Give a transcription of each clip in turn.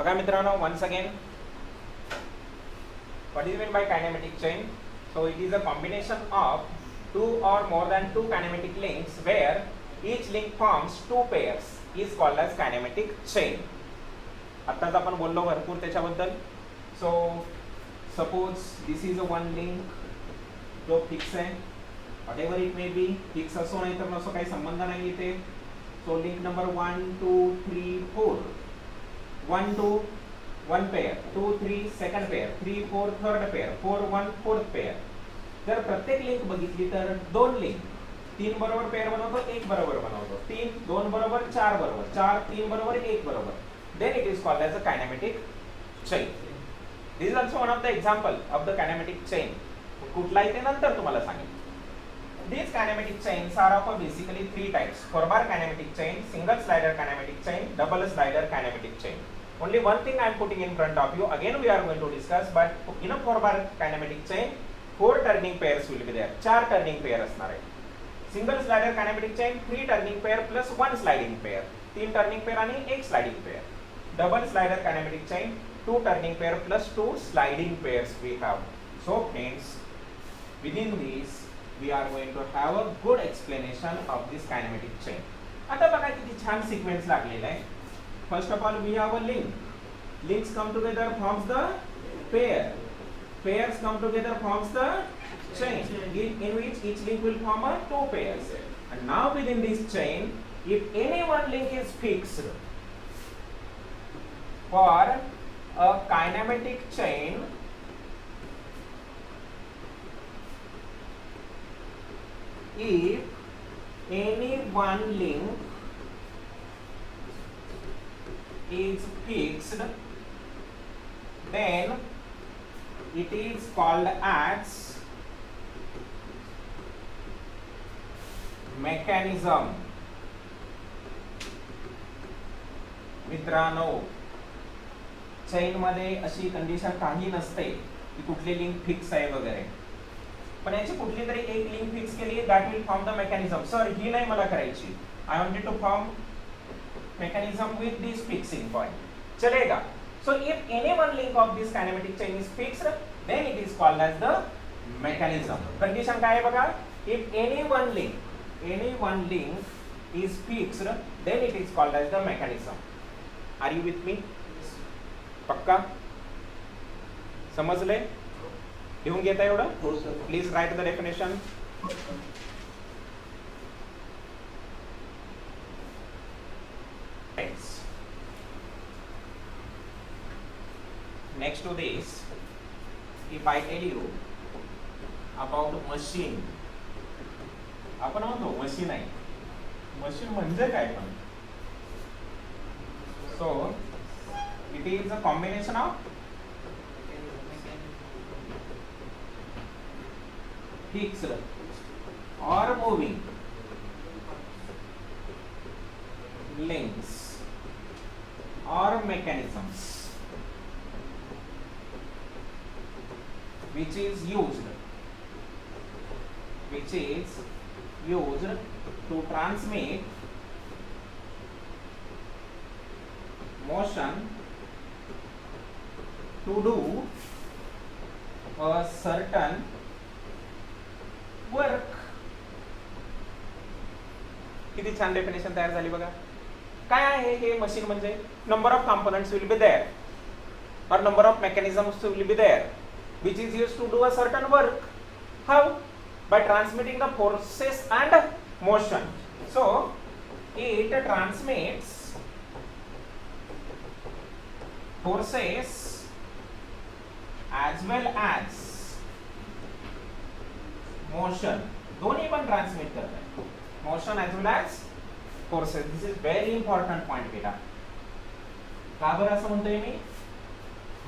बघा मित्रांनो, once again, what is meant by kinematic chain? So it is a combination of two or more than two kinematic links where each link forms two pairs is called as kinematic chain. आत्ताच आपण बोललो भरपूर त्याच्याबद्दल. So suppose this is a one link जो fix आहे, whatever it may be, fix असो नाही तर नसो काही संबंध नाही इथे. So link number 1 2 3 4, 1 2 one pair, 2 3 second pair, 3 4 third pair, 4 1 fourth pair. जर प्रत्येक लिंक बघितली तर दोन लिंक 3 बरोबर पेयर बनवतो, 1 बरोबर बनवतो, 3 2 बरोबर 4 बरोबर, 4 3 बरोबर 1 बरोबर. Then it is called as a kinematic chain. This is also one of the example of the kinematic chain. कुठलाही ते नंतर तुम्हाला सांगेन. These kinematic chains are of basically three types: four-bar kinematic chain, single slider kinematic chain, double slider kinematic chain. Only one thing I am putting in front of you. Again we are going to discuss, but in a four-bar kinematic chain, 4 turning pairs will be there. 4 turning pair असणार आहे. Single slider kinematic chain, 3 turning pair plus 1 sliding pair. 3 turning pair आणि 1 sliding pair. Double slider kinematic chain, 2 turning pair plus 2 sliding pairs we have. So friends, within these we are going to have a good explanation of this kinematic chain. आता बघा किती छान sequence लागलेला आहे. First of all we have a link. Links come together forms the pair. Pairs come together forms the chain, in which each link will form a 2 pairs. And now within this chain, if any one link is fixed for a kinematic chain, if any one link is fixed, then it is called as mechanism. मित्रांनो, chain मध्ये अशी condition काही नसते की कुठली link fix आहे वगैरे, पण याची कुठली तरी एक लिंक फिक्स केली, that will form the mechanism. Sir ही नाही मला करायची, I wanted to form mechanism with this fixing point. चलेगा. So if any one link of this kinematic chain is fixed, then it is called as the mechanism. Condition काय आहे बघा? If any one link is fixed, then it is called as the mechanism. Are you with me? पक्का? समजले? लिहून घेता एवढं? हो sir. Please write the definition. Next to this, if I tell you about machine, आपण म्हणतो machine आहे. Machine म्हणजे काय पण? So it is a combination of fixed or moving links or mechanisms which is used to transmit motion to do a certain work. किती छान definition तयार झाली बघा. काय आहे हे मशीन म्हणजे? Number of components will be there or number of mechanisms will be there which is used to do a certain work. How? By transmitting the forces and motion. So it transmits forces as well as motion. दोन्ही पण transmit करत आहे. Motion as well as forces. This is very important point बेटा. का बरं असं म्हणतोय मी?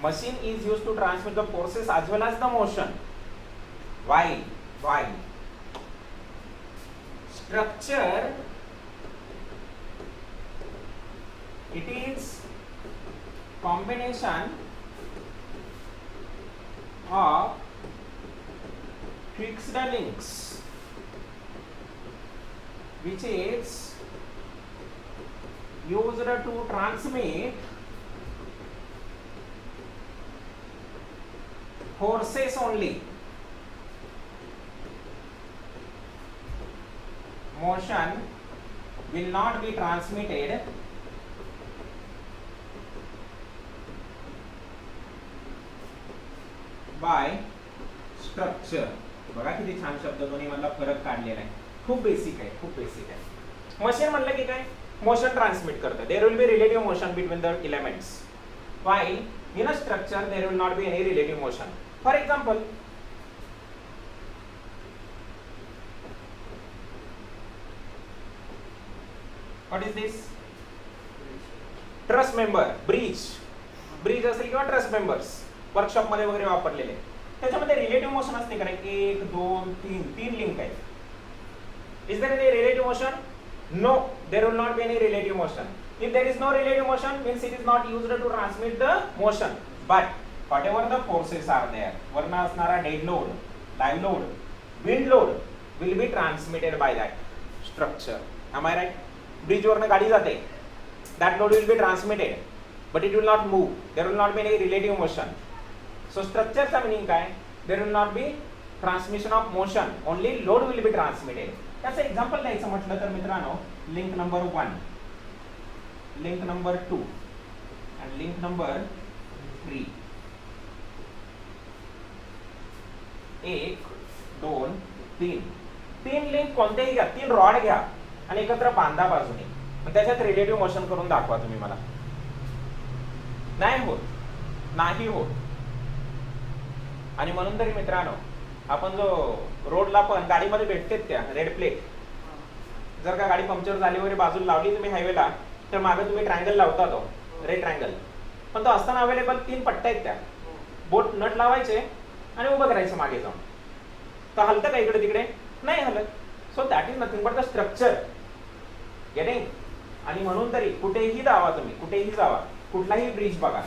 Machine is used to transmit the forces as well as the motion. Why? Structure, it is combination of fixed links which is used to transmit forces only, motion will not be transmitted by structure. बघा किती छान शब्द दोन्ही मधला फरक काढलेला आहे. खूप बेसिक आहे, खूप बेसिक आहे. मशीन म्हणलं की काय, मोशन ट्रान्समिट करतं. There will be relative motion between the elements, while in a structure there will not be any relative motion. For example, what is this? Truss member, bridge असेल किंवा truss members workshop मध्ये वगैरे वापरलेले, त्याच्यामध्ये relative motion असते का? 1 2 3 link आहे. Is there any relative motion? No, there will not be any relative motion. If there is no relative motion, means it is not used to transmit the motion. But whatever the forces are there, Verna असणारा dead load, live load, wind load will be transmitted by that structure. Am I right? Bridge Verna गाडी जाते, that load will be transmitted, but it will not move. There will not be any relative motion. So structure चा meaning काय? There will not be transmission of motion, only load will be transmitted. त्याचं example द्यायचं म्हटलं तर मित्रांनो, link number 1, link number 2 and link number 3. 1 2 3 तीन link कोणतेही घ्या, 3 रॉड घ्या आणि एकत्र बांधा बाजूने, मग त्याच्यात रिलेटिव्ह मोशन करून दाखवा तुम्ही मला. नाही होत. आणि म्हणून तरी मित्रांनो, आपण जो रोडला पण गाडीमध्ये भेटतेत त्या रेड प्लेट, जर का गाडी पंक्चर झाली वगैरे बाजूला लावली तुम्ही हायवेला, तर मागे तुम्ही ट्रायंगल लावता, तो रेड ट्रायंगल, पण तो असताना अवेलेबल 3 पट्ट्या आहेत त्या, बोट नट लावायचे आणि उभं करायचं मागे जाऊन. तर हलतं का इकडे तिकडे? नाही हलत. So that is nothing but the structure. Getting? आणि म्हणून तरी कुठेही जावा तुम्ही, कुठेही जावा, कुठलाही ब्रिज बघा,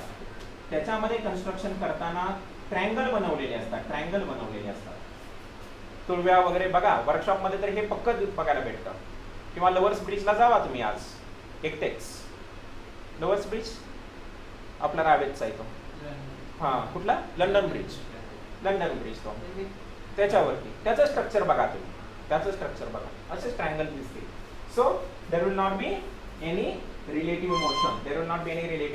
त्याच्यामध्ये कन्स्ट्रक्शन करताना ट्रायंगल बनवलेले असतात. तुळव्या वगैरे बघा, वर्कशॉप मध्ये तर हे पक्क बघायला भेटतं. किंवा लवर्स ब्रिजला जावा तुम्ही आज एकटेच. लवर्स ब्रिज आपला रावेतचा आहे तो, हा कुठला? लंडन ब्रिज तो, त्याच्यावरती त्याचं स्ट्रक्चर बघा तुम्ही, असेच ट्रायंगल दिसते. So there will not be any relative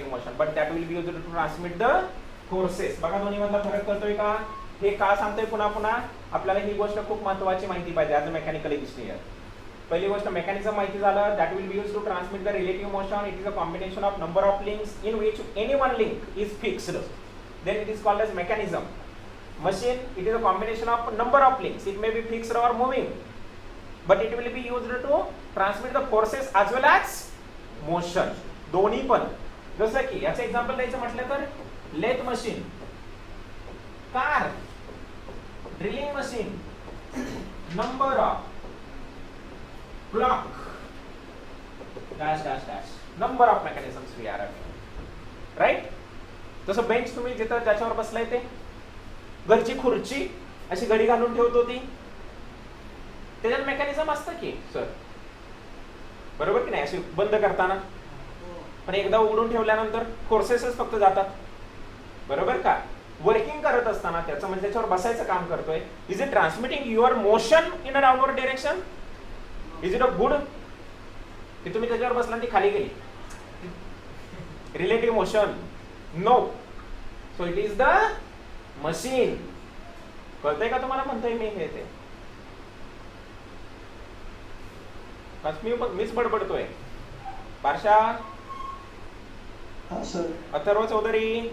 motion, but that will be used to transmit the forces. बघा दोन्ही मधला फरक कळतोय का? हे का सांगतोय पुन्हा? आपल्याला ही गोष्ट खूप महत्त्वाची माहिती पाहिजे ॲज अ मेकॅनिकल इंजिनियर. पहिली गोष्ट मेकॅनिझम माहिती झालं, that will be used to transmit the relative motion. It is a combination of number of links in which any one link is fixed, then it is called as mechanism. Machine, it is a combination of number of links, it may be fixed or moving, but it will be used to transmit the forces as well as motion, दोन्ही पण. जसं की याचं example द्यायचं म्हटलं तर lathe machine, car, drilling machine, number of clock, dash, number of mechanisms we are having, right? जसं bench तुम्ही जिथं ज्याच्यावर बसलाय ते, घरची खुर्ची अशी घडी घालून ठेवतो ती, त्याच्यात मेकॅनिझम असतं की सर, बरोबर की नाही? अशी बंद करताना, पण एकदा उघडून ठेवल्यानंतर फोर्सेसच फक्त जातात, बरोबर का? वर्किंग करत असताना त्याचं म्हणजे त्याच्यावर बसायचं काम करतोय, is it transmitting your motion in a downward direction? Is it a good की तुम्ही त्याच्यावर बसला ती खाली गेली? Relative motion? No. So it is the machine. कळतंय का तुम्हाला? म्हणतोय मी हे ते मीच बडबडतोय. पारशा, अथर्व चौधरी,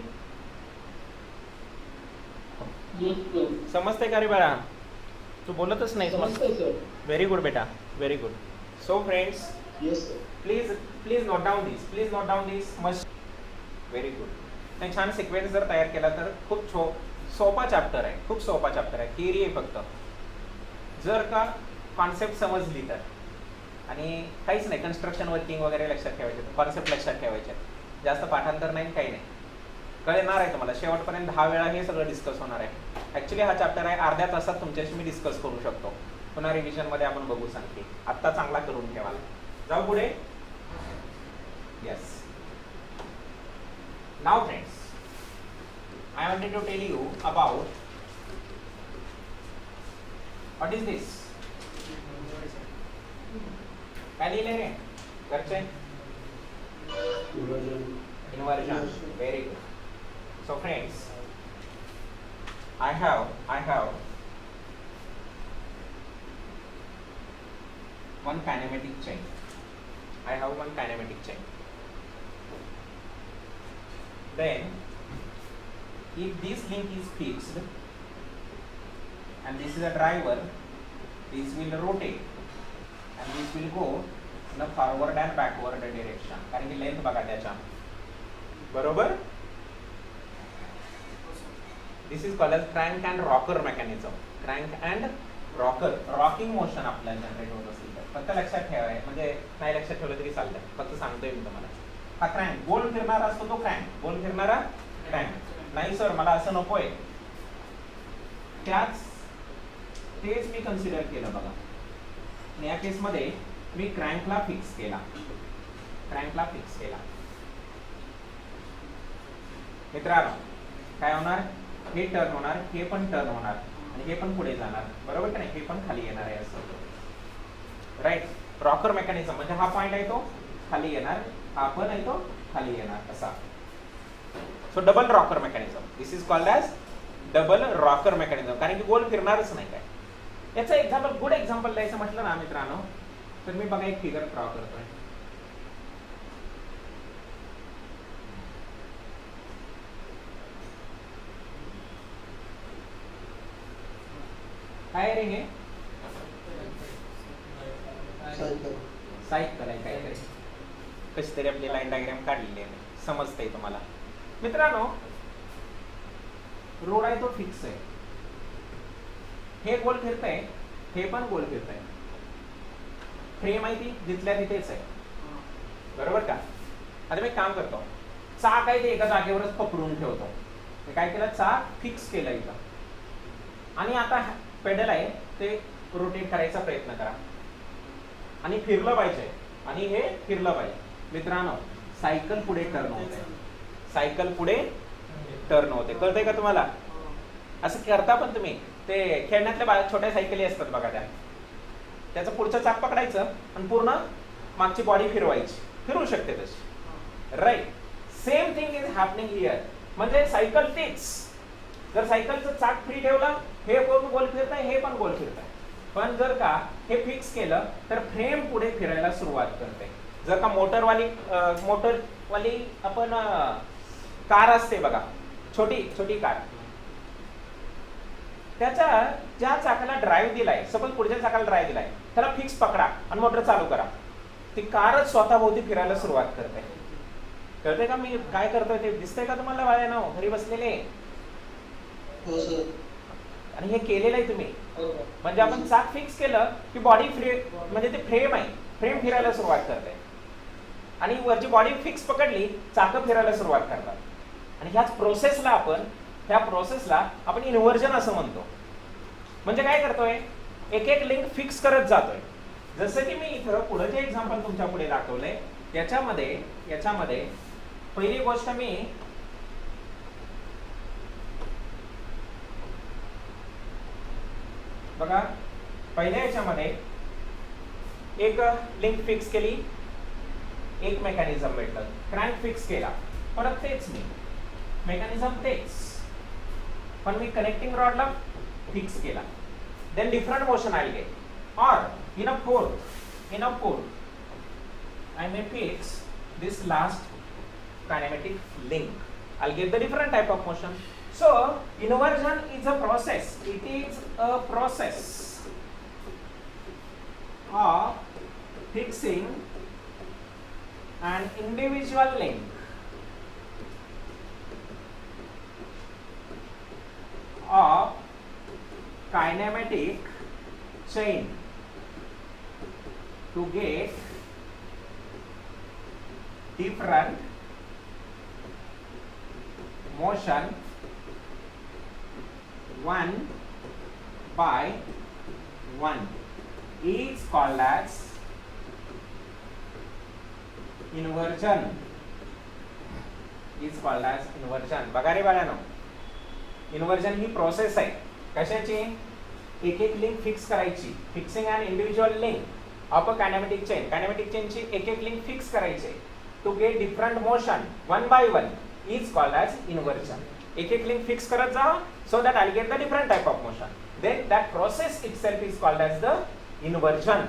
समजते का रे बाळा? तू बोलतच नाही. व्हेरी गुड बेटा, very good. So friends, please note down this must. Very good. नाही, छान सिक्वेन्स जर तयार केला तर खूप सोपा चॅप्टर आहे, खूप सोपा चॅप्टर आहे. थिअरी आहे फक्त, जर का कॉन्सेप्ट समजली तर. आणि काहीच नाही, कन्स्ट्रक्शन वर्किंग वगैरे लक्षात ठेवायचे, कॉन्सेप्ट लक्षात ठेवायचे, जास्त पाठांतर नाही, काही नाही. कळणार आहे तुम्हाला. शेवटपर्यंत 10 वेळा हे सगळं डिस्कस होणार आहे. ॲक्च्युली हा चॅप्टर आहे, अर्ध्या तासात तुमच्याशी मी डिस्कस करू शकतो. पुन्हा रिव्हिजनमध्ये आपण बघू सांगते. आत्ता चांगला करून ठेवाल. जाऊ पुढे. Yes. Now friends, I wanted to tell you about what is this? काय लिहिले रे घरचे? Inversion. Very good. So friends, I have one kinematic chain. I have one kinematic chain. Then, if this link is fixed and this is a driver, this will rotate and this will go in a forward and backward direction. कारण की length बघा त्याच्या बरोबर. This is called as crank and rocker mechanism. Crank and rocker, rocking motion आपल्याला generate होत असेल तर फक्त लक्षात ठेवाय, म्हणजे नाही लक्षात ठेवलं तरी चालतं, फक्त सांगतोय मी तुम्हाला. हा क्रँक गोल फिरणारा असतो, तो क्रँक गोल फिरणारा क्रँक. नाही सर मला असं नकोय, तेच मी कन्सिडर केलं बघा. या केस मध्ये मी क्रँकला फिक्स केला, मित्रांनो काय होणार? हे टर्न होणार, हे पण टर्न होणार आणि हे पण पुढे जाणार, बरोबर की नाही? हे पण खाली येणार आहे असं, राईट. रॉकर मेकॅनिझम म्हणजे हा पॉइंट आहे तो खाली येणार, हा पण आहे तो खाली येणार असा. So double rocker mechanism, this is called as double rocker mechanism, कारण की गोल फिरणारच नाही काय. याचं एक्झाम्पल, गुड एक्झाम्पल द्यायचं म्हटलं ना मित्रांनो, तर मी बघा एक फिगर ड्रॉ करतोय. काय रे हे? सायकल आहे काहीतरी, कशी तरी आपली लाईन डायग्राम काढलेली आहे, समजतंय तुम्हाला मित्रांनो. रोड आहे तो फिक्स आहे, हे गोल फिरतंय, हे पण गोल फिरतंय. फ्रेम आहे ती जिथल्या तिथेच आहे, बरोबर का? आता मी काम करतो, चाक आहे ते एका जागेवरच पकडून ठेवतो. काय केलं? चाक फिक्स केलं इथं, आणि आता पेडल आहे ते रोटेट करायचा प्रयत्न करा आणि फिरलं पाहिजे, आणि हे फिरलं पाहिजे. मित्रांनो सायकल पुढे टर्न होते, सायकल पुढे टर्न होते, कळतंय का तुम्हाला? असं करता पण तुम्ही, ते खेळण्यातल्या छोट्या सायकली असतात बघा, त्याचं पुढचं चाक पकडायचं आणि पूर्ण मागची बॉडी फिरवायची, फिरू शकते तशी, right. Same thing is happening here. म्हणजे सायकल तीच, जर सायकलचं चाक फ्री ठेवलं, हे पण गोल फिरत आहे, हे पण गोल फिरत आहे. पण जर का हे फिक्स केलं तर फ्रेम पुढे फिरायला सुरुवात करते. जर का मोटरवाली आपण कार असते बघा, छोटी कार, त्याच्या ज्या चाकाला ड्राईव्ह दिलाय, सपोज पुढच्या चाकाला ड्राईव्ह दिलाय, त्याला फिक्स पकडा आणि मोटर चालू करा, ती कारच स्वतःभोवती फिरायला सुरुवात करते. कळतंय का मी काय करतोय ते? दिसतंय का तुम्हाला बाळांनो घरी बसलेले? आणि हे केलेलं आहे तुम्ही, म्हणजे आपण चाक फिक्स केलं की बॉडी फ्री, म्हणजे ते फ्रेम आहे, फ्रेम फिरायला सुरुवात करते, आणि वरची बॉडी फिक्स पकडली, चाकं फिरायला सुरुवात करतात. आणि ह्या प्रोसेसला आपण इन्व्हर्जन असं म्हणतो. म्हणजे काय करतोय? एक एक लिंक फिक्स करत जातोय. जसं की मी इथं पुढे जे एक्झाम्पल तुमच्या पुढे दाखवलंय, याच्यामध्ये पहिली गोष्ट मी बघा, पहिल्या याच्यामध्ये एक लिंक फिक्स केली, एक मेकॅनिझम भेटलं, क्रँक फिक्स केला, परत तेच मी मेकॅनिझम तेच, पण मी कनेक्टिंग रॉडला फिक्स केला. Then different motion I get, or in a fourth I may fix this last kinematic link. I'll get the different type of motion. So inversion is a process. It is a process of fixing an individual link of kinematic chain to get different motion one by one is called as inversion. बघा रे बाळांनो, inversion ही process आहे कशाची? एक एक link fix करायची. Fixing an individual link of a kinematic chain. Kinematic चेनची एक एक लिंक फिक्स करायची to get different motion one by one is called as inversion. एक एक लिंक फिक्स करत जा so that I get the different type of motion. Then that process itself is called as the inversion.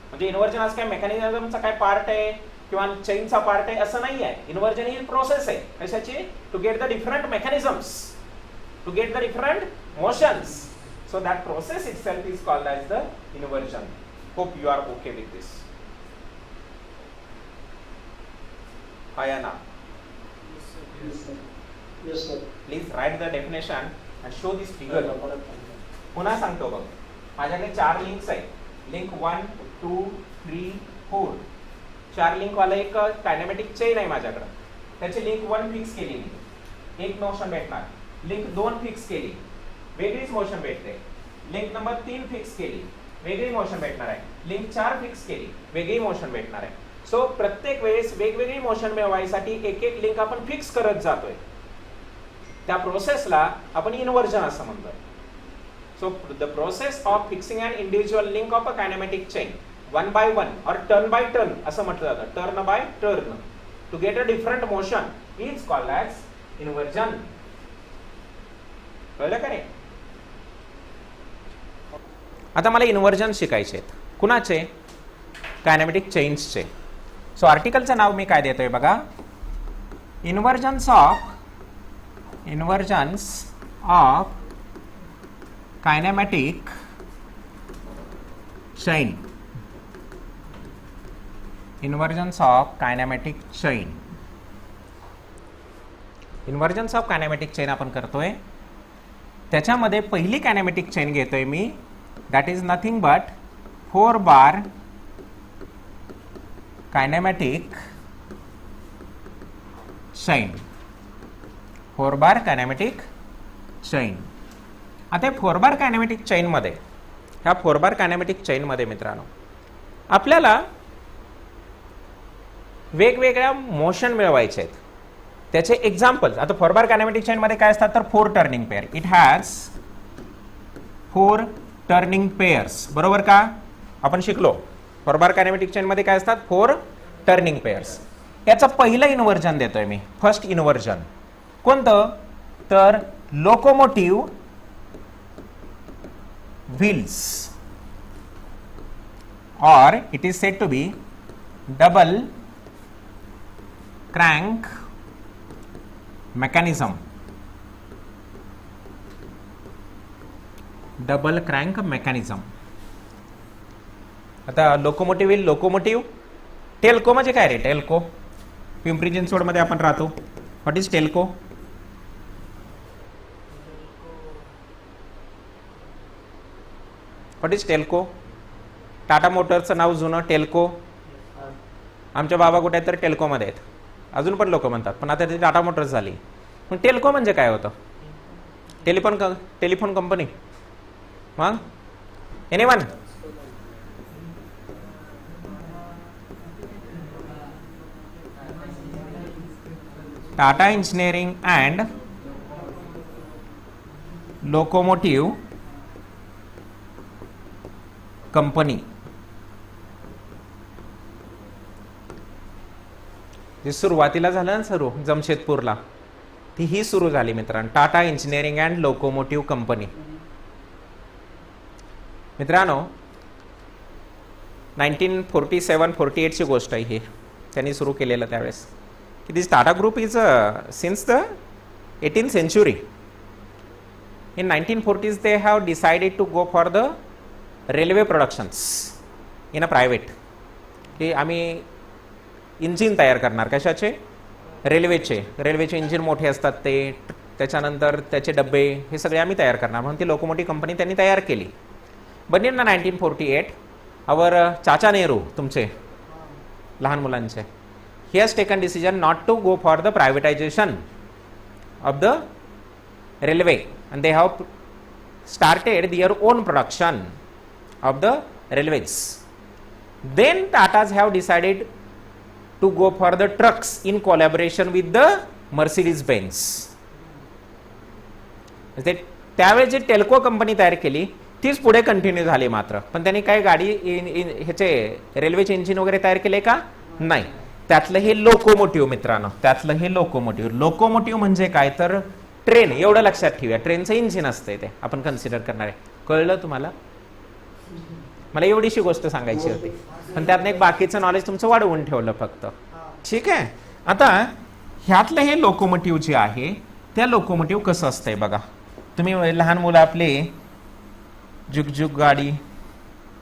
म्हणजे inversion आज काय मेकॅनिझमचा काय part आहे किंवा चेनचा पार्ट आहे असं नाही आहे. इन्व्हर्जन ही प्रोसेस आहे कशाची, to get the different mechanisms, to get the different motions. So that process itself is called as the inversion. Hope you are okay with this. Ayana. Yes, sir. Yes, sir. Please write the definition and show this figure. पुन्हा सांगतो बघ. माझ्याकडे 4 links आहेत. Link 1, 2, 3, 4. 4 link वाला एक kinematic chain आहे माझ्याकडे. त्याची लिंक 1 फिक्स केली मी, एक मोशन भेटणार. लिंक 2 फिक्स केली, वेगळीच मोशन भेटते. लिंक नंबर 3 फिक्स केली, वेगळी मोशन भेटणार आहे. लिंक 4 फिक्स केली, वेगळी मोशन भेटणार आहे. सो प्रत्येक वेळेस वेगवेगळी मोशन मिळवायसाठी एक एक लिंक आपण फिक्स करत जातोय. त्या प्रोसेसला आपण इन्व्हर्जन असं म्हणतोय. So the process of fixing an individual link of a kinematic chain one by one or turn by turn असं म्हटलं जातं. Turn by turn to get a different motion is called as inversion. कळलं का रे? आता मला inversion शिकायचे आहेत. कुणाचे? कायनेमॅटिक चेन्सचे. सो आर्टिकलचं नाव मी काय देतोय बघा, inversions of kinematic chain. Inversions of kinematic chain. Inversions of kinematic chain आपण करतोय. त्याच्यामध्ये पहिली कायनेमॅटिक चेन घेतोय मी, that is nothing but 4 bar kinematic chain. 4 bar kinematic chain. आता 4 bar kinematic chain मध्ये, ह्या 4 bar kinematic chain मध्ये मित्रांनो आपल्याला वेगवेगळ्या मोशन मिळवायचे आहेत. त्याचे एक्झाम्पल्स, आता 4 bar kinematic chain मध्ये काय असतात तर 4 turning pair. It has 4 turning pairs. बरोबर का? आपण शिकलो 4 bar kinematic chain मध्ये काय असतात 4 टर्निंग पेयर्स. याचं पहिलं इन्व्हर्जन देतोय मी, फर्स्ट इन्व्हर्जन. कोणतं? तर लोकोमोटिव्ह व्हील्स और it is said to be double crank mechanism. Double crank mechanism. आता लोकोमोटिव्ह व्हील, लोकोमोटिव्ह. टेल्को म्हणजे काय रे? टेल्को पिंपरी चिंचवड मध्ये आपण राहतो. What is Telco? What is Telco? Tata मोटर्सचं नाव जुनं टेल्को. आमच्या बाबा कुठे आहेत तर टेल्को मध्ये आहेत. अजून पण लोक म्हणतात, पण आता ती टाटा मोटर्स झाली. पण टेल्को म्हणजे काय होतं? Telephone company. मग anyone? Tata engineering and locomotive company. जे सुरुवातीला झालं ना सरू जमशेदपूरला, ती ही सुरू झाली मित्रांनो, Tata engineering and locomotive company. मित्रांनो 1947-48 ची गोष्ट आहे ही, त्यांनी सुरू केलेलं त्यावेळेस. की this Tata group is since the 18th century. In 1940s they have decided to go for the railway productions in a private. की आम्ही इंजिन तयार करणार. कशाचे? रेल्वेचे. रेल्वेचे इंजिन मोठे असतात ते, त्याच्यानंतर त्याचे डब्बे, हे सगळे आम्ही तयार करणार म्हणून ती लोकोमोटिव्ह कंपनी त्यांनी तयार केली. बट इन 1948 आवर चाचा नेहरू, तुमचे लहान मुलांचे, he has taken decision not to go for the privatization of the railway and they have started their own production of the railways. Then Tatas have decided to go for the trucks in collaboration with the Mercedes-Benz. त्यावेळेस जी Telco company तयार केली तीच पुढे continue झाली मात्र, पण त्यांनी काय गाडी ह्याचे रेल्वेचे इंजिन वगैरे तयार केले का? नाही. त्यातलं हे लोकोमोटिव्ह मित्रांनो, त्यातलं हे लोकोमोटिव्ह. लोकोमोटिव्ह म्हणजे काय तर ट्रेन, एवढं लक्षात ठेवूया. ट्रेनचं इंजिन असतंय ते आपण कन्सिडर करणार आहे. कळलं तुम्हाला? मला एवढीशी गोष्ट सांगायची होती, पण त्यातनं एक बाकीचं नॉलेज तुमचं वाढवून ठेवलं फक्त. ठीक आहे. आता ह्यातलं हे लोकोमोटिव्ह जे आहे, त्या लोकोमोटिव्ह कसं असतंय बघा. तुम्ही लहान मुलं आपले जुगजुग गाडी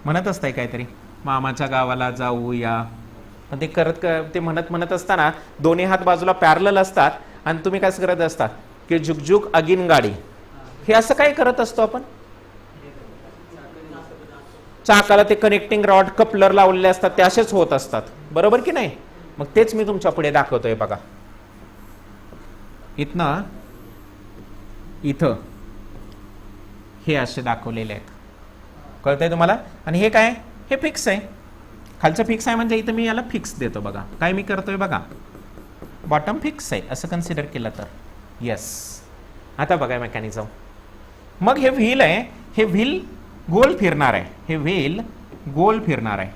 म्हणत असताय काहीतरी, मामाच्या गावाला जाऊया. पण ते ते म्हणत असताना दोन्ही हात बाजूला पॅरलल असतात आणि तुम्ही काय करत असता की जुगजुग अगिन गाडी, हे असं काय करत असतो आपण? चाकाला ते कनेक्टिंग रॉड कपलर लावलेले असतात, ते असेच होत असतात, बरोबर की नाही? मग तेच मी तुमच्या पुढे दाखवतोय बघा. इथनं इथं हे असे दाखवलेले आहेत, कळतंय तुम्हाला? आणि हे काय? हे फिक्स आहे. खालचं फिक्स आहे म्हणजे इथं मी याला फिक्स देतो बघा. काय मी करतोय बघा, बॉटम फिक्स आहे असं कन्सिडर केलं तर. येस. आता बघा मेकॅनिझम. मग हे व्हील आहे, हे व्हील गोल फिरणार आहे, हे व्हील गोल फिरणार आहे.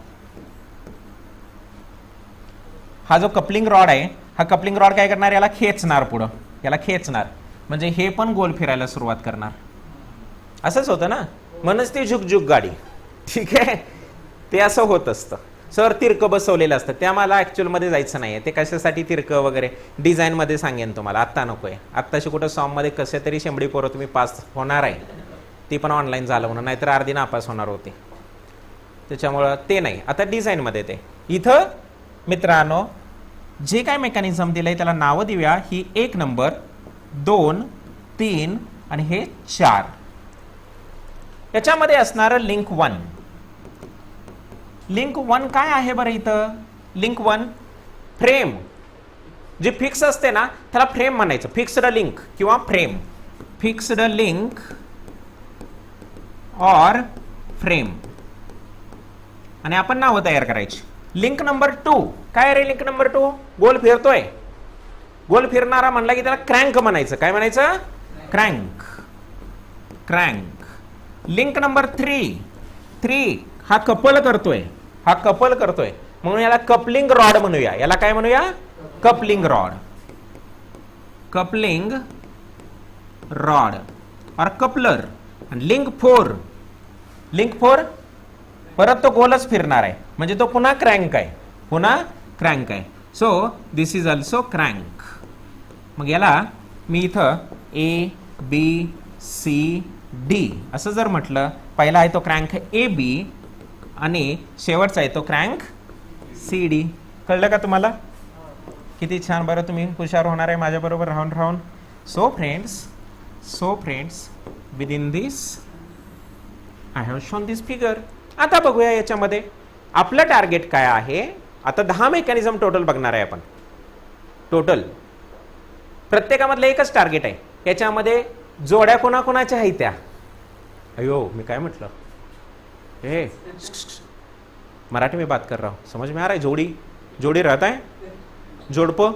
हा जो कपलिंग रॉड आहे, हा कपलिंग रॉड काय करणार? याला खेचणार, पुढं याला खेचणार, म्हणजे हे पण गोल फिरायला सुरुवात करणार. असंच होतं ना, म्हणूनच ती झुकझुक गाडी. ठीक आहे, ते असं होत असतं. सर तिरकं बसवलेलं असतं, त्या मला ॲक्च्युअलमध्ये जायचं नाही आहे. ते कशासाठी तिरकं वगैरे डिझाईनमध्ये सांगेन तुम्हाला, आत्ता नको आहे. आत्ताशी कुठं सॉममध्ये कसे तरी शेंबडी पोरं तुम्ही पास होणार आहे, ती पण ऑनलाईन झालं म्हणून, नाहीतर अर्धी नापास होणार होती. त्याच्यामुळं ते नाही. आता डिझाईनमध्ये ते इथं मित्रांनो जे काय मेकॅनिझम दिलंय त्याला नावं देऊया. ही 1 नंबर, 2, 3 आणि हे 4. याच्यामध्ये असणारं लिंक 1. लिंक 1 काय आहे बरं इथं? Link 1 frame. जी फिक्स असते ना त्याला फ्रेम म्हणायचं. फिक्स्ड लिंक किंवा फ्रेम. फिक्स्ड लिंक और फ्रेम. आणि आपण नावं तयार करायची. लिंक नंबर 2 काय रे? लिंक नंबर 2 गोल फिरतोय. गोल फिरणारा म्हणला की त्याला क्रँक म्हणायचं. काय म्हणायचं? क्रँक. क्रँक. लिंक नंबर 3 हा कपल करतोय. हा कपल करतोय म्हणून याला कपलिंग रॉड म्हणूया. याला काय म्हणूया? Coupling rod. कपलिंग रॉड और कपलर. आणि लिंक 4 परत तो गोलच फिरणार आहे, म्हणजे तो पुन्हा क्रँक आहे. पुन्हा क्रँक आहे. So this is also crank. मग याला मी इथं ABCD असं जर म्हटलं, पहिला आहे तो क्रँक AB आणि शेवटचा आहे तो क्रँक CD. कळलं का तुम्हाला? किती छान. बरं तुम्ही हुशार होणार आहे माझ्या बरोबर राहून. So friends with in this I have shown this figure. आता बघूया याच्यामध्ये आपलं टार्गेट काय आहे. आता 10 मेकॅनिझम टोटल बघणार आहे आपण. टोटल प्रत्येकामधलं एकच टार्गेट आहे. याच्यामध्ये जोड्या कोणाकोणाच्या आहेत त्या? अयो मी काय म्हटलं? ए मराठी में बात कर रहा हूं, समझ में आ रहा है? जोड़ी रहता है, जोड़पो,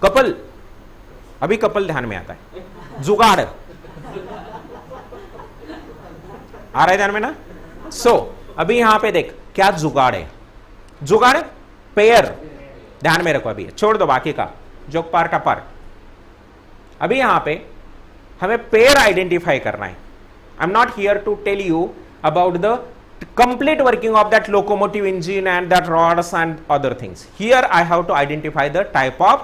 कपल. अभी कपल ध्यान में आता है. जुगाड़ आ रहा है ध्यान में ना? सो अभी यहां पे देख क्या जुगाड़ है. जुगाड़ पेयर ध्यान में रखो. अभी छोड़ दो बाकी का, जो पार का पार. अभी यहां पे हमें पेयर आइडेंटिफाई करना है. I am not here to tell you about the complete working of that locomotive engine and that rods and other things. Here I have to identify the type of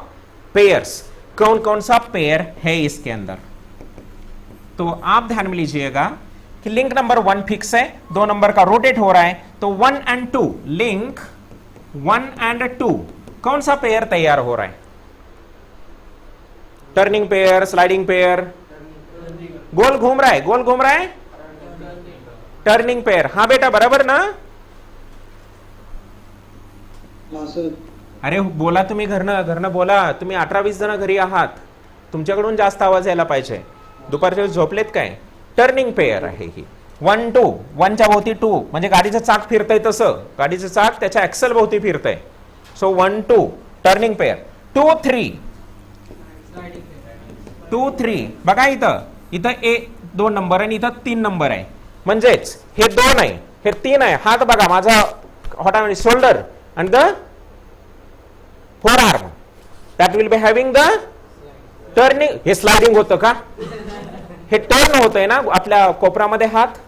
pairs. कौन सा pair है इसके अंदर. तो आप ध्यान में लीजिएगा कि लिंक नंबर 1 फिक्स है, 2 नंबर का रोटेट हो रहा है, तो 1 and 2 लिंक 1 and 2 कौन सा पेयर तैयार हो रहा है? टर्निंग पेयर, स्लाइडिंग पेयर, गोल घूम रहा है, गोल घूम रहा है, टर्निंग पेयर. हाँ बेटा बराबर ना? अरे बोला तुम्ही घरनं बोला. तुम्ही 18-20 जण घरी आहात, तुमच्याकडून जास्त आवाज यायला पाहिजे. दुपारच्या वेळेस झोपलेत काय? टर्निंग पेयर आहे ही. 1 2 1 च्या भोवती 2 म्हणजे गाडीचं चाक फिरतंय तसं. गाडीचं चाक त्याच्या ऍक्सल भोवती फिरतंय. So 1 2 turning pair. 2 3 2 3 बघा इथं 2 नंबर आणि इथं 3 नंबर आहे, म्हणजेच हे 2 आहे, हे 3 आहे. हात बघा माझा hot shoulder and the four arm that will B having the turning. हे स्लाइडिंग होतं का? हे टर्न होतंय ना आपल्या कोपरामध्ये, हात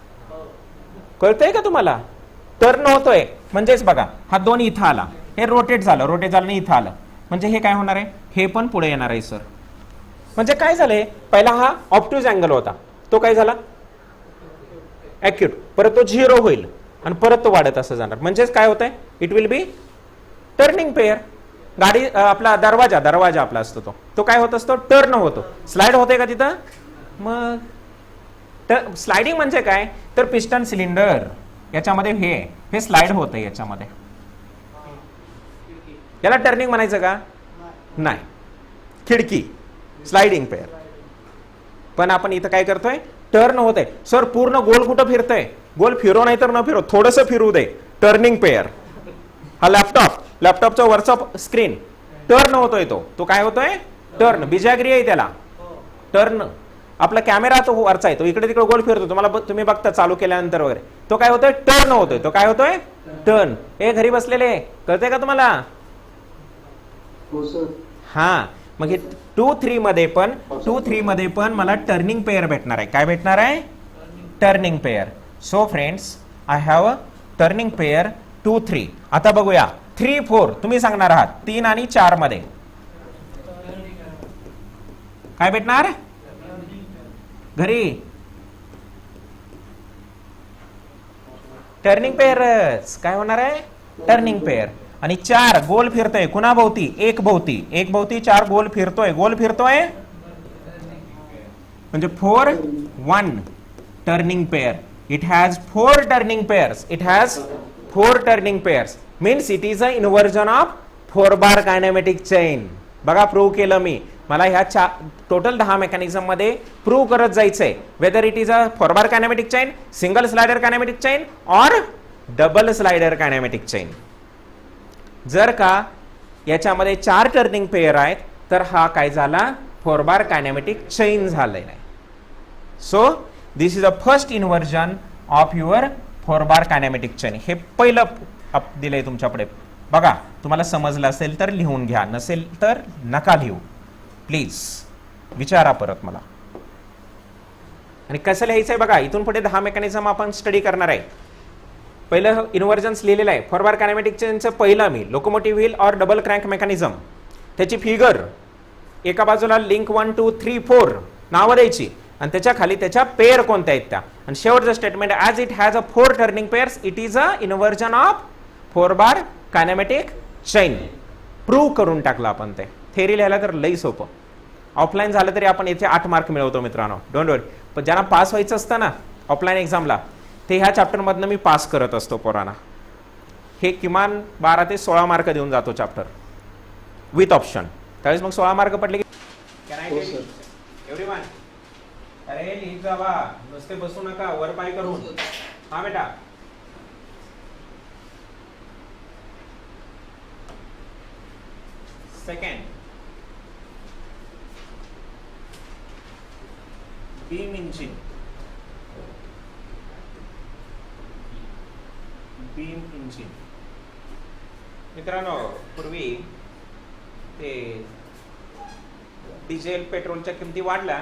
कळतंय का तुम्हाला? टर्न होतोय म्हणजेच बघा हा 2 इथं आला, हे रोटेट झालं आणि इथं आलं, म्हणजे हे काय होणार आहे? हे पण पुढे येणार आहे सर. म्हणजे काय झालंय, पहिला हा ऑब्ट्यूज अँगल होता, तो काय झाला? ॲक्यूट. परत तो 0 होईल आणि परत तो वाढत असं जाणार, म्हणजेच काय होतंय? It will be turning pair. गाडी आपला दरवाजा आपला असतो तो काय होत असतो? टर्न होतो. स्लाइड होते का तिथं? मग स्लाइडिंग म्हणजे काय तर पिस्टन सिलेंडर याच्यामध्ये हे स्लाइड होतं याच्यामध्ये, याला टर्निंग म्हणायचं का? नाही, खिडकी स्लाइडिंग पेअर. पण आपण इथं काय करतोय? टर्न होतंय. सर पूर्ण गोल कुठं फिरतंय? गोल फिरो नाही तर न फिरो, थोडस फिरू दे, टर्निंग पेअर. हा लॅपटॉपचा वरचा स्क्रीन टर्न होतोय, तो काय होतोय? टर्न. बिजागरी आहे त्याला टर्न. आपला कॅमेरा तो वरचा आहे, तो इकडे तिकडे गोल फिरतो, तुम्ही बघता चालू केल्यानंतर वगैरे, तो काय होतोय? टर्न होतोय. तो काय होतोय? टर्न. हे घरी बसलेले कळतंय का तुम्हाला? हा, मग हे 2-3 मध्ये पण मला टर्निंग पेअर भेटणार आहे. काय भेटणार आहे? Turning pair. So friends, I have a turning pair 2-3. आता बघूया 3-4. तुम्ही सांगणार आहात 3 आणि 4 मध्ये काय भेटणार घरी? टर्निंग पेअरच काय होणार आहे? Turning pair. आणि 4 गोल फिरतोय कुणाभोवती? एक भोवती 4 गोल फिरतोय म्हणजे 4-1 turning pair. It has 4 turning pairs. Means it is a inversion of 4 bar kinematic chain. बघा प्रूव्ह केलं मी. मला ह्या टोटल 10 मेकॅनिझम मध्ये प्रूव्ह करत जायचंय, whether it is a 4 bar kinematic chain, single slider kinematic chain और डबल स्लाइडर कायनेमॅटिक चेन. जर का याच्यामध्ये 4 टर्निंग पेअर आहेत तर हा काय झाला? 4 बार कायनेमॅटिक चेन झालेला आहे. So this is a first inversion of your 4 bar kinematic chain. हे पहिलं दिलंय तुमच्याकडे. बघा, तुम्हाला समजलं असेल तर लिहून घ्या, नसेल तर नका लिहू प्लीज, विचारा परत मला. आणि कसं लिहायचंय बघा, इथून पुढे 10 मेकॅनिझम आपण स्टडी करणार आहे. पहिलं इन्व्हर्जन्स लिहिलेलं आहे 4 बार कायनेमॅटिक चेनचं. पहिला मी लोकोमोटिव्ह व्हील और डबल क्रँक मेकॅनिझम, त्याची फिगर एका बाजूला लिंक 1 2 3 4 नावं द्यायची आणि त्याच्या खाली त्याच्या पेअर कोणत्या आहेत त्या. आणि शेवटचं statement, as it has a 4 turning pairs it is a inversion of 4 bar kinematic chain. Prove करून टाकलं आपण ते. थेरी लिहायला तर लई सोपं, ऑफलाईन झालं तरी आपण इथे 8 मार्क मिळवतो मित्रांनो, डोंट वरी. पण ज्यांना पास व्हायचं असतं ना ऑफलाईन एक्झामला, ते ह्या चॅप्टरमधनं मी पास करत असतो पोरांना. हे किमान 12 ते 16 मार्क देऊन जातो चॅप्टर विथ ऑप्शन. त्यावेळेस मग 16 मार्क पडले की एव्हरीवन, अरे लिहित जा बा, नुसते बसू नका वर पाय करून. हा बेटा, सेकंड बीम इंजिन. मित्रांनो, पूर्वी ते डिझेल पेट्रोलच्या किमती वाढल्या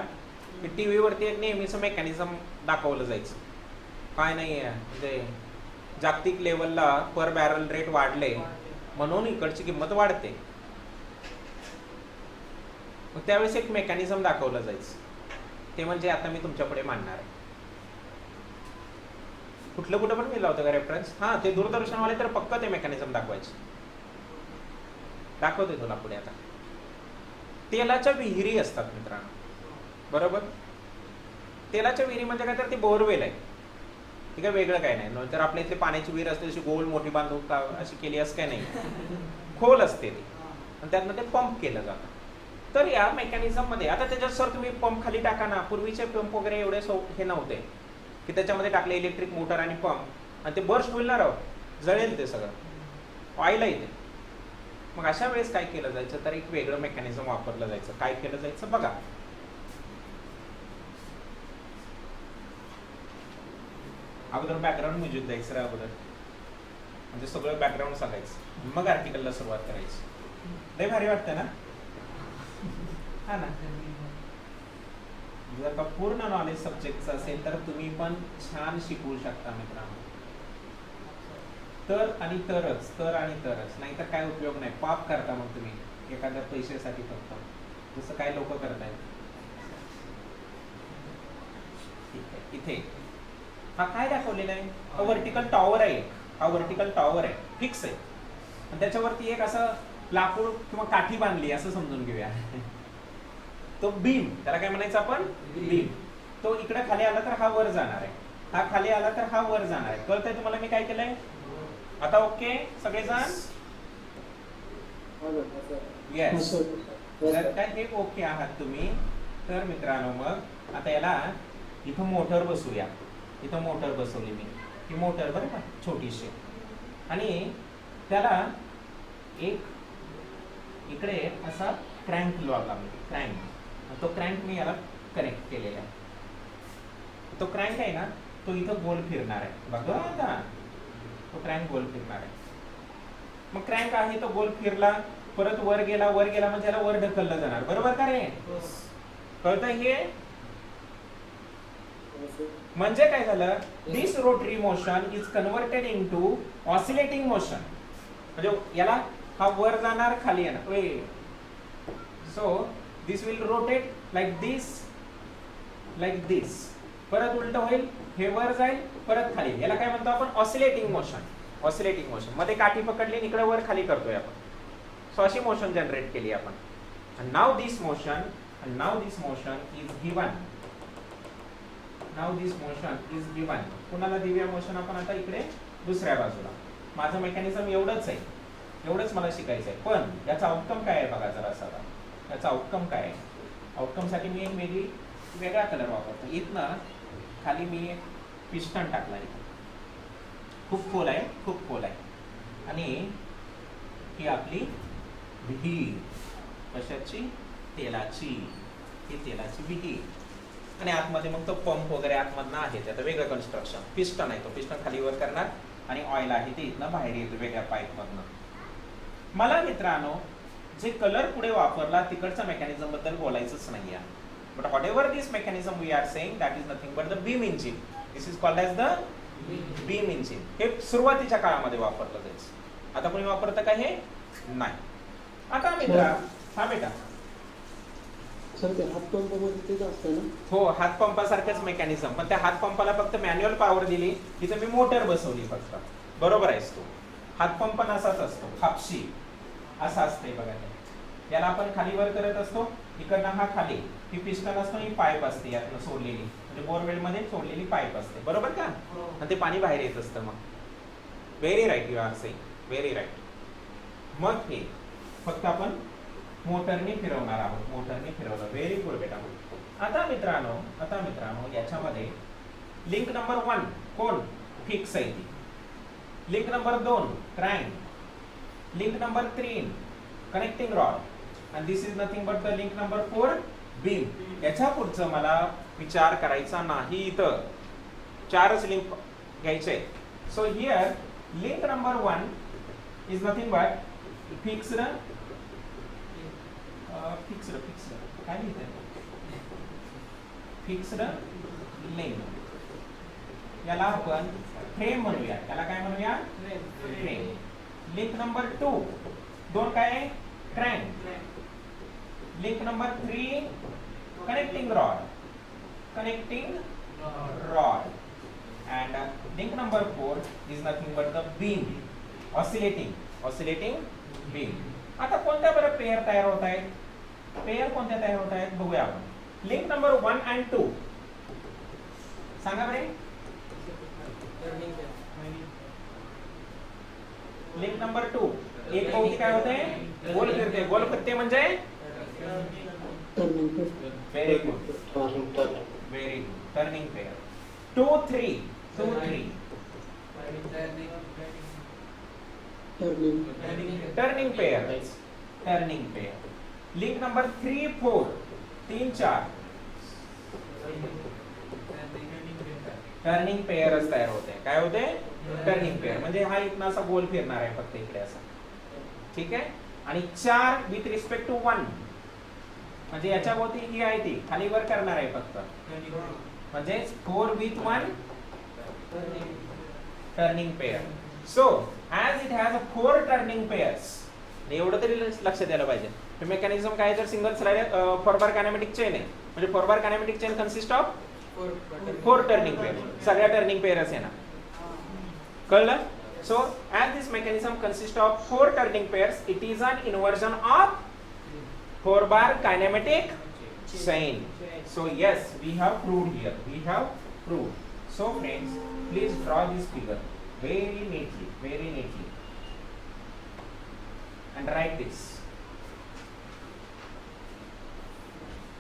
की टीव्ही वरती एक नेहमीच मेकॅनिझम दाखवलं जायचं. काय नाही म्हणजे जागतिक लेवलला पर बॅरल रेट वाढले म्हणून इकडची किंमत वाढते. मग त्यावेळेस एक मेकॅनिझम दाखवलं जायचं, ते म्हणजे आता मी तुमच्यापुढे मांडणार आहे. कुठलं कुठं पण मी लावतो का रेफरन्स? हा, ते दूरदर्शनवाले तर पक्क ते मेकॅनिझम दाखवायचे. दाखवते तुला पुढे. आता तेलाच्या विहिरी असतात मित्रांनो, बरोबर? तेलाच्या विहिरी म्हणजे काय तर ते बोरवेल आहे, ठीक आहे, वेगळं काय नाही. तर आपल्या इथे पाण्याची विहीर असते तशी गोल मोठी बांधून अशी केली असं काय नाही, खोल असते ती आणि त्यातनं ते पंप केलं जातं. तर या मेकॅनिझम मध्ये आता त्याच्यात सर तुम्ही पंप खाली टाका ना, पूर्वीचे पंप वगैरे एवढे हे नव्हते की त्याच्यामध्ये टाकले इलेक्ट्रिक मोटर आणि पंप आणि ते बर्स्ट होईल ना राव, जळेल ते सगळं, ऑइल आहे ते. मग अशा वेळेस काय केलं जायचं, तर एक वेगळं मेकॅनिझम वापरलं जायचं. काय केलं जायचं बघा. अगोदर बॅकग्राऊंड म्युझिक द्यायचं रे अगोदर, म्हणजे सगळं बॅकग्राऊंड सांगायचं, मग आर्टिकलला सुरुवात करायची. लय भारी वाटतं ना? हा ना. जर का पूर्ण नॉलेज सब्जेक्टचं असेल तर तुम्ही पण छान शिकवू शकता मित्रांनो. तर आणि तरच, तर आणि तरच, नाही तर काय उपयोग नाही. पाप करता मग तुम्ही एखाद्या पैशासाठी फक्त, जसं काय लोक करतायत. ठीक आहे. इथे हा काय दाखवलेला आहे, हा व्हर्टिकल टॉवर आहे. हा व्हर्टिकल टॉवर आहे, फिक्स आहे, आणि त्याच्यावरती एक असं लाकूड किंवा काठी बांधली असं समजून घेऊया. तो बीम, त्याला काय म्हणायचं आपण, बीम. तो इकडे खाली आला तर हा वर जाणार आहे, हा खाली आला तर हा वर जाणार आहे. कळतंय तुम्हाला मी काय केलंय आता? ओके सगळेजण? येस. जर काय हे ओके आहात तुम्ही, तर मित्रांनो मग आता याला इथं मोटर बसूया. इथं मोटर बसवली मी, ही मोटर बरं का, छोटीशी, आणि त्याला एक इकडे असा क्रँक लावला मी, क्रँक. तो क्रँक मी याला कनेक्ट केलेला आहे. तो क्रँक आहे ना, तो इथं गोल फिरणार आहे बघा आता. तो क्रँक गोल फिरणार आहे. मग क्रँक आहे तो गोल फिरला, परत वर गेला, वर गेला म्हणजे याला वर ढकललं जाणार, बरोबर का रे? कळतंय हे? म्हणजे काय झालं, this rotary motion is converted into oscillating motion. म्हणजे याला हा वर जाणार, खाली येणार. So this will rotate like this, like this. परत उलट होईल, हे वर जाईल, परत खाली. याला काय म्हणतो आपण, ऑसिलेटिंग मोशन. ऑसिलेटिंग मोशन मध्ये काठी पकडली, इकडे वर खाली करतोय आपण. सो अशी मोशन जनरेट केली आपण. And now this motion is given. Now this motion is given. कुणाला दिव्या मोशन आपण आता इकडे दुसऱ्या बाजूला. माझं मेकॅनिझम एवढंच आहे, एवढंच मला शिकायचं आहे. पण याचा आउटकम काय आहे बघा जरा साधा. याचा आउटकम काय आहे? आउटकम साठी मी एक वेगळा कलर वापरतो. इथनं खाली मी एक पिस्टन टाकला इथं. खूप खोल आहे, खूप खोल आहे. आणि ही आपली विहीर, कशाची? तेलाची. ही तेलाची विहीर. आणि आतमध्ये मग तो पंप वगैरे आतमधनं आहे, त्याचं वेगळं कन्स्ट्रक्शन. पिस्टन आहे, तो पिस्टन खाली वर करणार, आणि ऑइल आहे ते इथनं बाहेर येतं वेगळ्या पाईपमधनं. मला मित्रांनो जे कलर पुढे वापरला तिकडच्या मेकॅनिझम बद्दल बोलायचंच नाही आहे. But whatever this mechanism we are saying, that is nothing but the beam engine. This is called as the beam engine. हे सुरुवातीच्या काळामध्ये वापरलं जायचं. आता कोणी वापरतं का हे? नाही. आता मित्रा, हा बेटा, सर ते हातपंपामध्ये तेच असतं ना? हो, हातपंपासारखंच मेकॅनिझम, पण त्या हातपंपाला फक्त मॅन्युअल पॉवर दिली, तिथे मी मोटर बसवली फक्त. बरोबर आहेस तू. हातपंप असाच असतो, हापशी असा असते बघा. याला आपण खाली वर करत असतो, इकडनं हा खाली, ही पिस्टन असतो, ही पाईप असते यातनं सोडलेली, म्हणजे बोरवेल मध्ये सोडलेली पाईप असते, बरोबर का? आणि ते पाणी बाहेर येत असतं. मग very right, you are saying, very right. मग हे फक्त आपण मोटरने फिरवणार आहोत, मोटरने फिरवलं. व्हेरी गुड बेटा. आता मित्रांनो याच्यामध्ये लिंक नंबर 1 कोण? फिक्स आहे ती. Link number 2 crank. Link number 3 connecting rod. and this is nothing but the link number 4 beam. याच्या पुढचं मला विचार करायचा नाही. इथं 4च लिंक घ्यायचे. So here link number 1 is nothing but fixed काय लिहिते? Fixed link. याला आपण फ्रेम म्हणूया. याला काय म्हणूया? फ्रेम. लिंक नंबर 2 काय? Crank. Link number 3 connecting rod. And link number 4 is nothing but the beam, oscillating beam. आता कोणत्या बरं पेयर तयार होत आहेत? पेयर कोणत्या तयार होत आहेत बघूया आपण. लिंक नंबर 1 and 2 सांगा बरे. लिंक नंबर 2 एक भोवती काय होते? गोल फिरते. गोल फिरते म्हणजे very good, turning pair. 2 3 turning pair, turning pair. Link number 3 4 3 4 turning पेयरच तयार होते. काय होते? Turning pair. म्हणजे हा इथनं असा गोल फिरणार आहे फक्त इकडे असा. ठीक आहे. आणि 4 विथ रिस्पेक्ट टू 1 म्हणजे याच्या भोवती ही आहे ती खाली वर करणार आहे फक्त. म्हणजे 4 with 1 turning pair. So as it has 4 turning pairs. एवढं तरी लक्ष द्यायला पाहिजे. हे मेकॅनिझम काय तर single slide 4 bar kinematic chain आहे. म्हणजे 4 bar kinematic chain consist of 4 turning pair. सगळ्या टर्निंग पेयरच आहे ना. कळलं? So as this mechanism consists of 4 turning pairs, it is an inversion of 4 bar kinematic chain. So yes, we have proved here. We have proved. So friends, please draw this figure very neatly, and write this.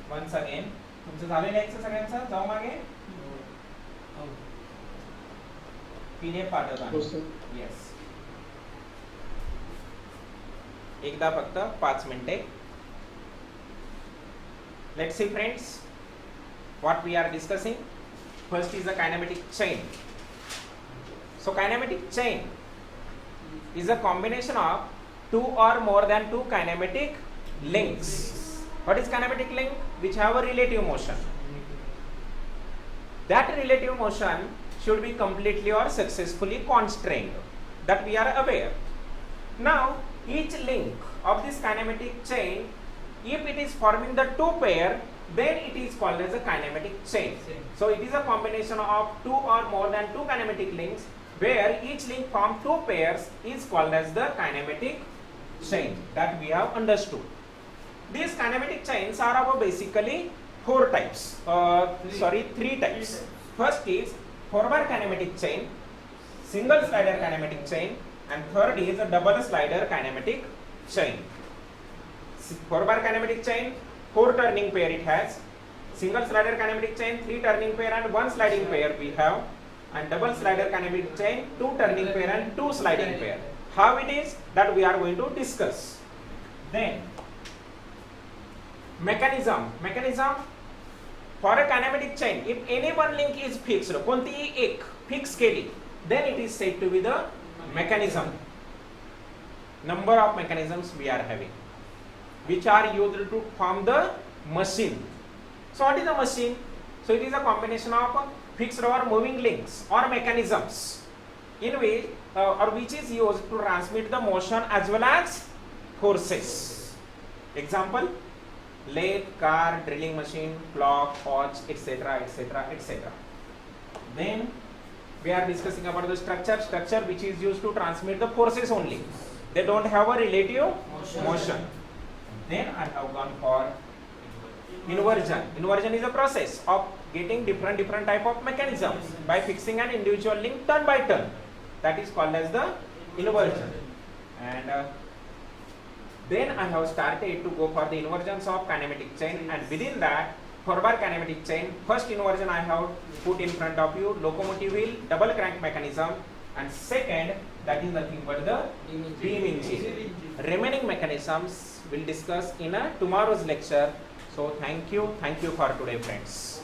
Once again, तुमचं झालेलं आहे सगळ्यांचं? जाऊ मागे. PDF पाठवतो. Yes. एकदा फक्त 5 मिनिटे. Let's see friends what we are discussing. First is a kinematic chain. So kinematic chain is a combination of 2 or more than 2 kinematic links. What is kinematic link? Which have a relative motion. That relative motion should be completely or successfully constrained. That we are aware. Now each link of this kinematic chain, if it is forming the 2 pair, then it is called as a kinematic chain. So it is a combination of 2 or more than 2 kinematic links where each link from 2 pairs is called as the kinematic chain. That we have understood. These kinematic chains are of basically 4 types. 3 types. First is 4 bar kinematic chain, single slider kinematic chain, and third is a double slider kinematic chain. 4 bar kinematic chain, 4 turning pair it has. Single slider kinematic chain, 3 turning pair and 1 sliding pair we have. And double slider kinematic chain, 2 turning pair and 2 sliding pair. How it is? That we are going to discuss. Then mechanism for a kinematic chain, if any one link is fixed, कोणतीही एक fix केली, then it is said to be the mechanism. Number of mechanisms we are having, which are used to form the machine. So what is the machine? So it is a combination of fixed or moving links or mechanisms in which or which is used to transmit the motion as well as forces. Example: lathe, car, drilling machine, clock, watch, etc., etc., etc. Then we are discussing about the structure which is used to transmit the forces only. They don't have a relative motion. Then I have gone for inversion. Inversion is a process of getting different type of mechanisms by fixing an individual link turn by turn. That is called as the inversion. And then I have started to go for the inversions of kinematic chain, and within that 4 bar kinematic chain, first inversion I have put in front of you, locomotive wheel, double crank mechanism, and second, that is nothing but the beam engine. Remaining mechanisms will discuss in a tomorrow's lecture. So thank you for today friends.